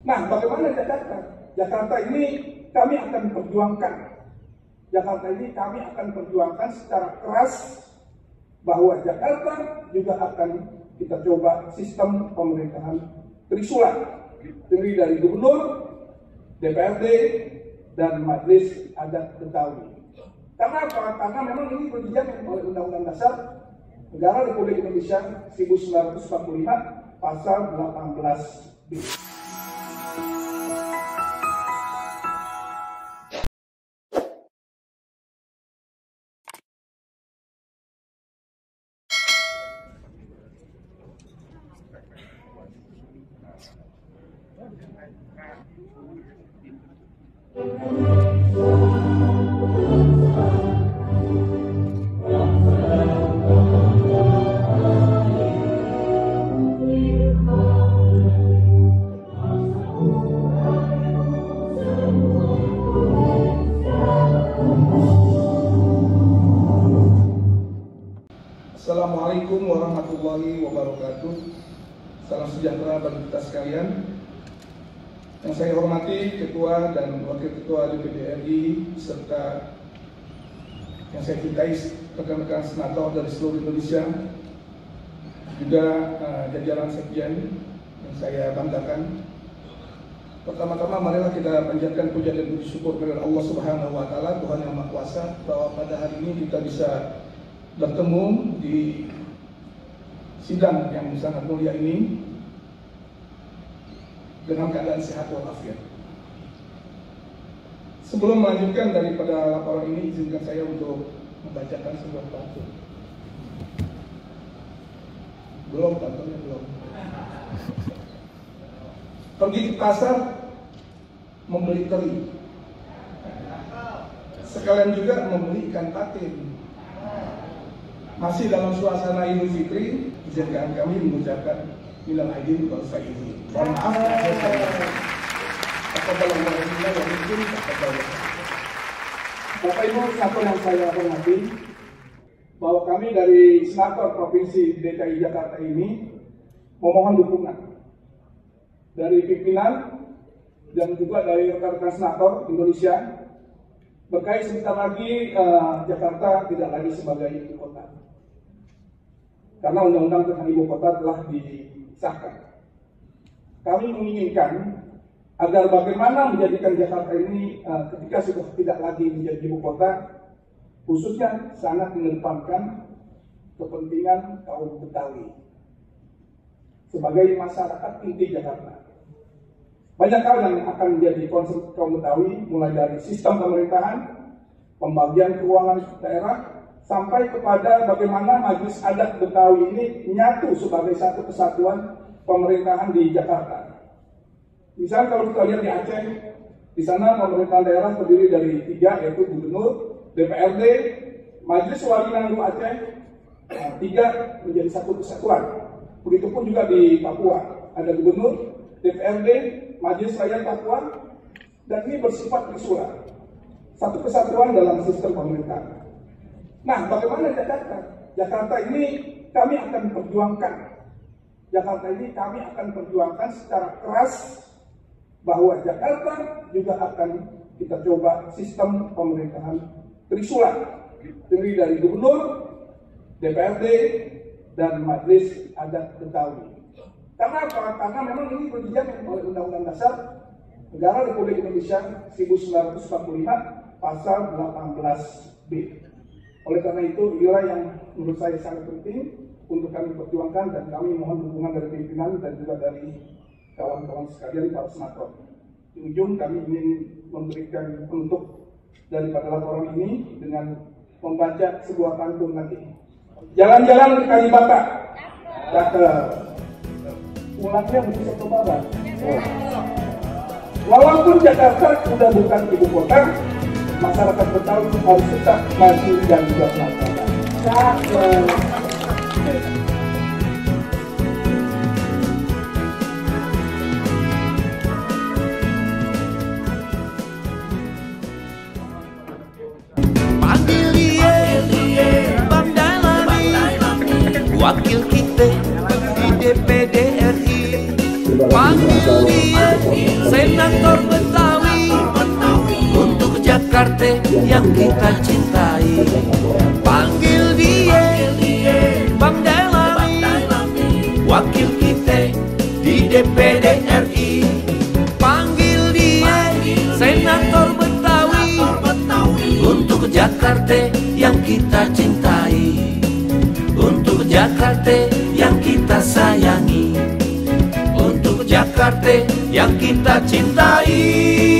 Nah, bagaimana Jakarta? Jakarta ini kami akan perjuangkan. Jakarta ini kami akan perjuangkan secara keras bahwa Jakarta juga akan kita coba sistem pemerintahan trisulat, terdiri dari gubernur, DPRD, dan Majelis Adat Betawi. Karena apa? Karena memang ini dijamin oleh Undang-Undang Dasar Negara Republik Indonesia 1945 pasal 18B. Assalamualaikum warahmatullahi wabarakatuh. Salam sejahtera bagi kita sekalian. Yang saya hormati Ketua dan Wakil Ketua DPD RI serta yang saya cintai rekan-rekan senator dari seluruh Indonesia, juga jajaran sekjen yang saya banggakan. Pertama-tama marilah kita panjatkan puja dan puji syukur kepada Allah Subhanahu wa taala, Tuhan yang Maha Kuasa, bahwa pada hari ini kita bisa bertemu di sidang yang sangat mulia ini dengan keadaan sehat walafiat. Sebelum melanjutkan daripada laporan ini, izinkan saya untuk membacakan sebuah pantun. Belum pantunnya belum. Pergi ke pasar membeli teri, sekalian juga membeli ikan patin. Masih dalam suasana Idul Fitri, izinkan kami mengucapkan minal aidin wal faizin. Mohon maaf Bapak Ibu senator yang saya hormati, bahwa kami dari senator Provinsi DKI Jakarta ini memohon dukungan dari pimpinan dan juga dari rekan-rekan senator Indonesia berkait sebentar lagi Jakarta tidak lagi sebagai ibu kota. Karena undang-undang tentang ibu kota telah disahkan. Kami menginginkan agar bagaimana menjadikan Jakarta ini ketika sudah tidak lagi menjadi ibu kota, khususnya sangat mengedepankan kepentingan kaum Betawi sebagai masyarakat inti Jakarta. Banyak hal yang akan menjadi concern kaum Betawi, mulai dari sistem pemerintahan, pembagian keuangan daerah, sampai kepada bagaimana Majelis Adat Betawi ini menyatu sebagai satu kesatuan pemerintahan di Jakarta. Misalnya kalau kita lihat di Aceh, di sana pemerintahan daerah terdiri dari 3, yaitu gubernur, DPRD, Majelis Wali Nanggu Aceh, 3 menjadi satu kesatuan. Begitupun juga di Papua, ada gubernur, DPRD, Majelis Rakyat Papua, dan ini bersifat trisulat, satu kesatuan dalam sistem pemerintahan. Nah, bagaimana Jakarta? Jakarta ini kami akan perjuangkan. Jakarta ini kami akan perjuangkan secara keras bahwa Jakarta juga akan kita coba sistem pemerintahan trisulat, terdiri dari gubernur, DPRD, dan Majelis Adat Betawi. Karena apa? Karena memang ini dijamin oleh Undang-Undang Dasar Negara Republik Indonesia 1945 pasal 18B. Oleh karena itu, inilah yang menurut saya sangat penting untuk kami perjuangkan, dan kami mohon dukungan dari pimpinan dan juga dari kawan-kawan sekalian para senator. Di ujung kami ingin memberikan penutup daripada laporan ini dengan membaca sebuah pantun lagi. Jalan-jalan ke Kalibata, ulangnya mesti satu babat. Walaupun Jakarta sudah bukan ibu kota, masyarakat Betawi harus tetap maju dan juga melaksanakan. Wakil kita di DPD RI, panggil dia Jakarta yang kita cintai. Panggil dia, Bang Dailami, wakil kita di DPD RI. Panggil dia, Senator Betawi, untuk Jakarta yang kita cintai, untuk Jakarta yang kita sayangi, untuk Jakarta yang kita cintai.